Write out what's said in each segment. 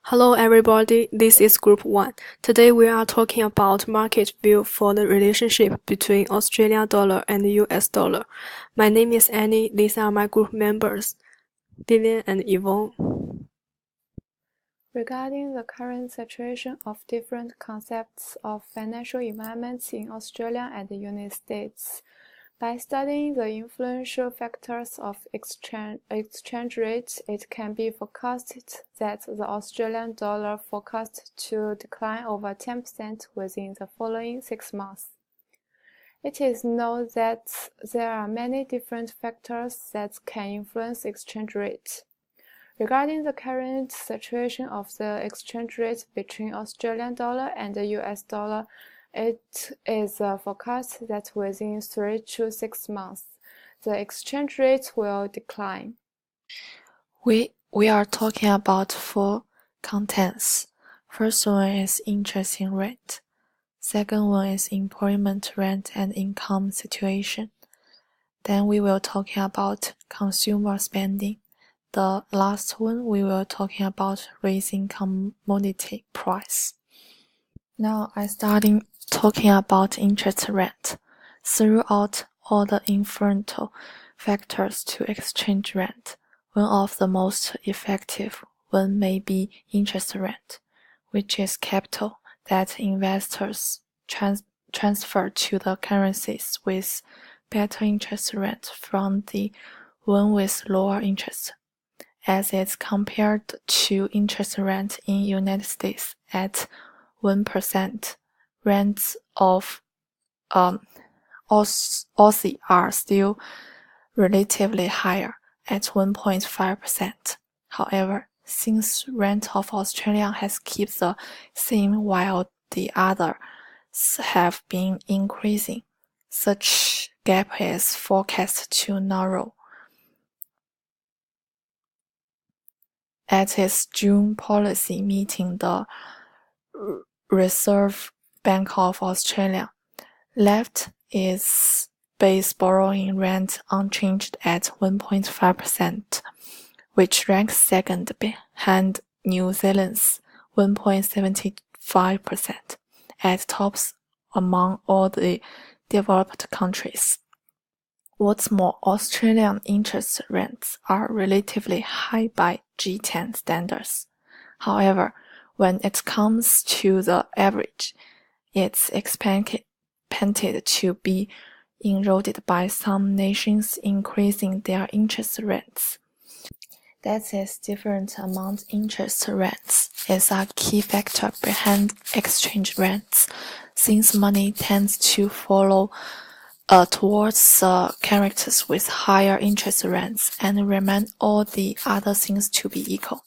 Hello everybody, this is Group 1. Today we are talking about market view for the relationship between Australian dollar and the US dollar. My name is Annie, these are my group members, Vivian and Yvonne. Regarding the current situation of different concepts of financial environments in Australia and the United States, by studying the influential factors of exchange rate, it can be forecasted that the Australian dollar forecast to decline over 10% within the following 6 months. It is known that there are many different factors that can influence exchange rate. Regarding the current situation of the exchange rate between Australian dollar and the US dollar, it is forecast that within 3 to 6 months, the exchange rate will decline. We are talking about 4 contents. First one is interest rate. Second one is employment rate and income situation. Then we will talking about consumer spending. The last one we will talking about raising commodity price. Now I starting talking about interest rate. Throughout all the influential factors to exchange rate, one of the most effective one may be interest rate, which is capital that investors transfer to the currencies with better interest rate from the one with lower interest, as it's compared to interest rate in United States at 1%. Rates of Aussie are still relatively higher at 1.5%. However, since rate of Australia has kept the same while the others have been increasing, such gap is forecast to narrow. At its June policy meeting, the Reserve Bank of Australia left its base borrowing rate unchanged at 1.5%, which ranks second behind New Zealand's 1.75%, at tops among all the developed countries. What's more, Australian interest rates are relatively high by G10 standards. However, when it comes to the average, it's expected to be eroded by some nations increasing their interest rates. That is, different amount interest rates is a key factor behind exchange rates, since money tends to follow towards characters with higher interest rates and remain all the other things to be equal.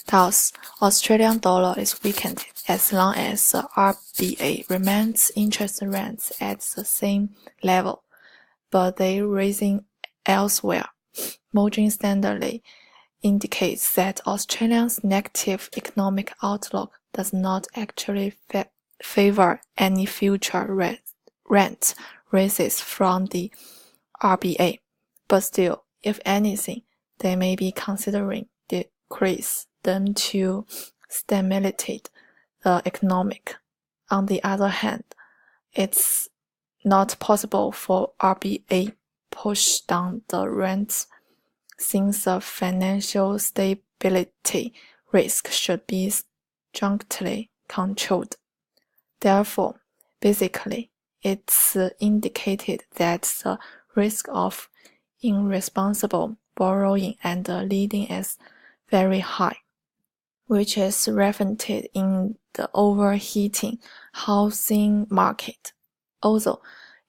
Thus, Australian dollar is weakened as long as the RBA remains interest rates at the same level, but they rising elsewhere. Morgan Stanley indicates that Australia's negative economic outlook does not actually favor any future rent raises from the RBA, but still, if anything, they may be considering decrease them to stimulate the economic. On the other hand, it's not possible for RBA push down the rents, since the financial stability risk should be strictly controlled. Therefore, basically, it's indicated that the risk of irresponsible borrowing and lending is very high, which is reflected in the overheating housing market. Although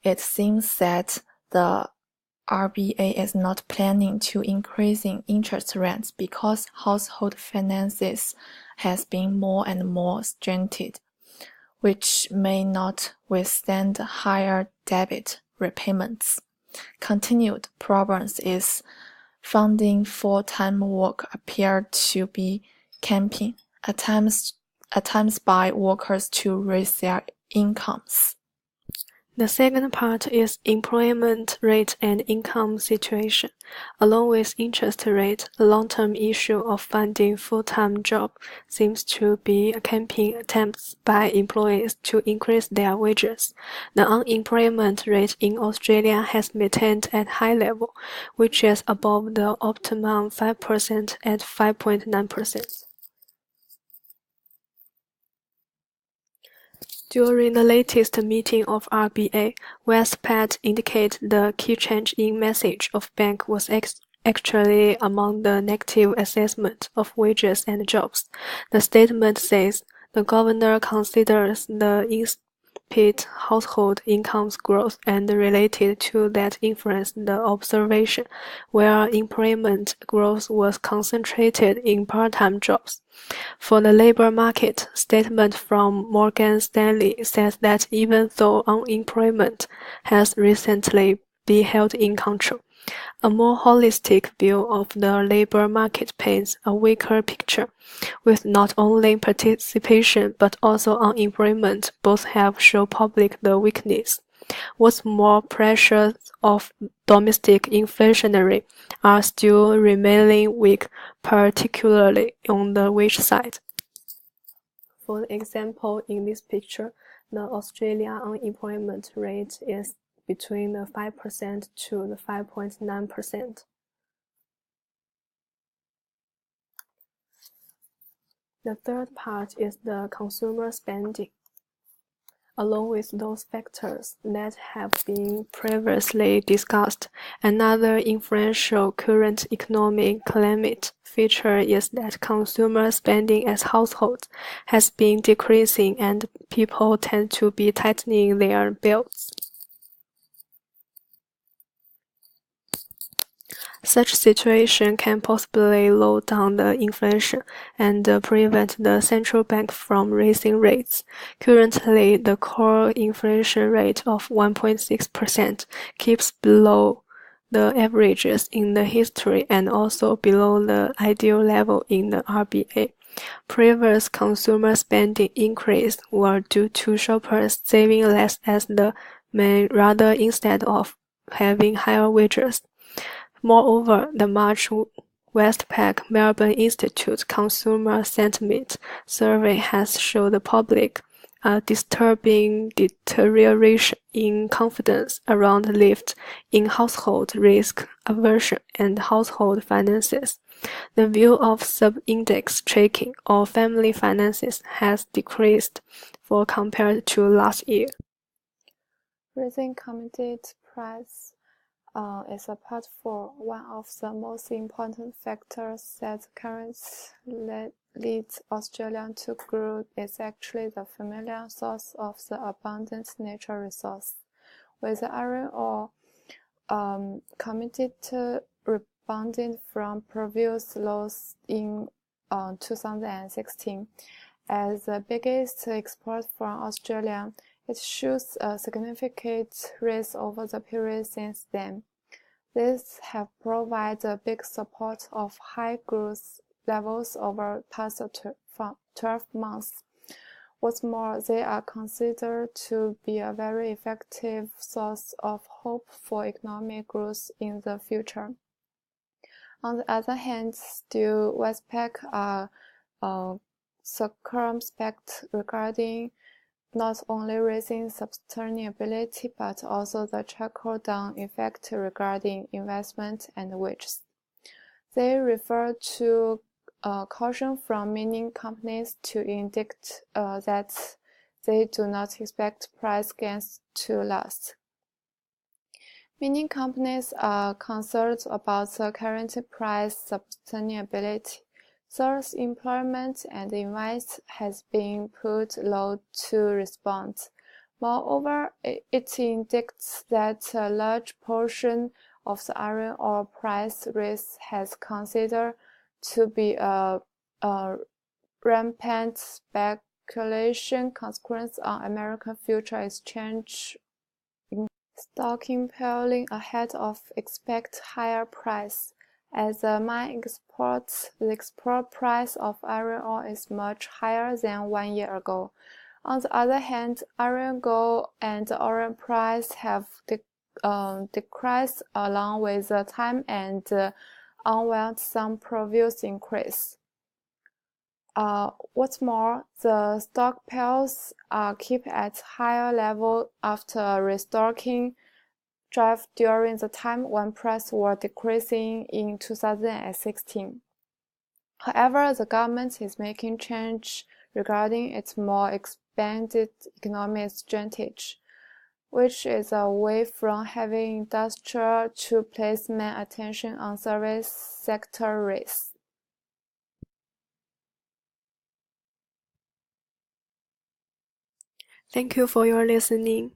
it seems that the RBA is not planning to increasing interest rates because household finances has been more and more strained, which may not withstand higher debt repayments. Continued problems is funding full-time work appear to be camping, attempts by workers to raise their incomes. The second part is employment rate and income situation. Along with interest rate, the long-term issue of finding full-time job seems to be accompanying attempts by employees to increase their wages. The unemployment rate in Australia has maintained at high level, which is above the optimum 5% at 5.9%. During the latest meeting of RBA, Westpac indicated the key change in message of bank was actually among the negative assessment of wages and jobs. The statement says the governor considers the insipid household incomes growth and related to that influence the observation, where employment growth was concentrated in part-time jobs. For the labor market, statement from Morgan Stanley says that even though unemployment has recently been held in control, a more holistic view of the labor market paints a weaker picture, with not only participation but also unemployment both have shown public the weakness. What's more, pressures of domestic inflationary are still remaining weak, particularly on the wage side. For example, in this picture, the Australia unemployment rate is between the 5% to the 5.9%. The third part is the consumer spending. Along with those factors that have been previously discussed, another influential current economic climate feature is that consumer spending as households has been decreasing and people tend to be tightening their belts. Such situation can possibly lower down the inflation and prevent the central bank from raising rates. Currently, the core inflation rate of 1.6% keeps below the averages in the history and also below the ideal level in the RBA. Previous consumer spending increase were due to shoppers saving less as the main rather instead of having higher wages. Moreover, the March Westpac Melbourne Institute Consumer Sentiment Survey has shown the public a disturbing deterioration in confidence around lift in household risk aversion and household finances. The view of sub-index tracking or family finances has decreased for compared to last year. Raising commodity price is a part for one of the most important factors that currently leads Australia to grow is actually the familiar source of the abundant natural resource. With the iron ore commodity rebounding from previous lows in 2016 as the biggest export from Australia, it shows a significant rise over the period since then. These have provided a big support of high growth levels over past 12 months. What's more, they are considered to be a very effective source of hope for economic growth in the future. On the other hand, still Westpac are circumspect regarding not only raising sustainability but also the trickle-down effect regarding investment and wages. They refer to caution from mining companies to indicate that they do not expect price gains to last. Mining companies are concerned about the current price sustainability. Thus, employment and investment has been put low to respond. Moreover, it indicates that a large portion of the iron ore price risk has considered to be a rampant speculation consequence on American future exchange stockpiling ahead of expect higher price. As the mine exports, the export price of iron ore is much higher than 1 year ago. On the other hand, iron, gold, and oil price have decreased along with the time and unwound some previous increase. What's more, the stockpiles are kept at higher level after restocking drive during the time when prices were decreasing in 2016. However, the government is making change regarding its more expanded economic strategy, which is away from having industrial to place main attention on service sector risks. Thank you for your listening.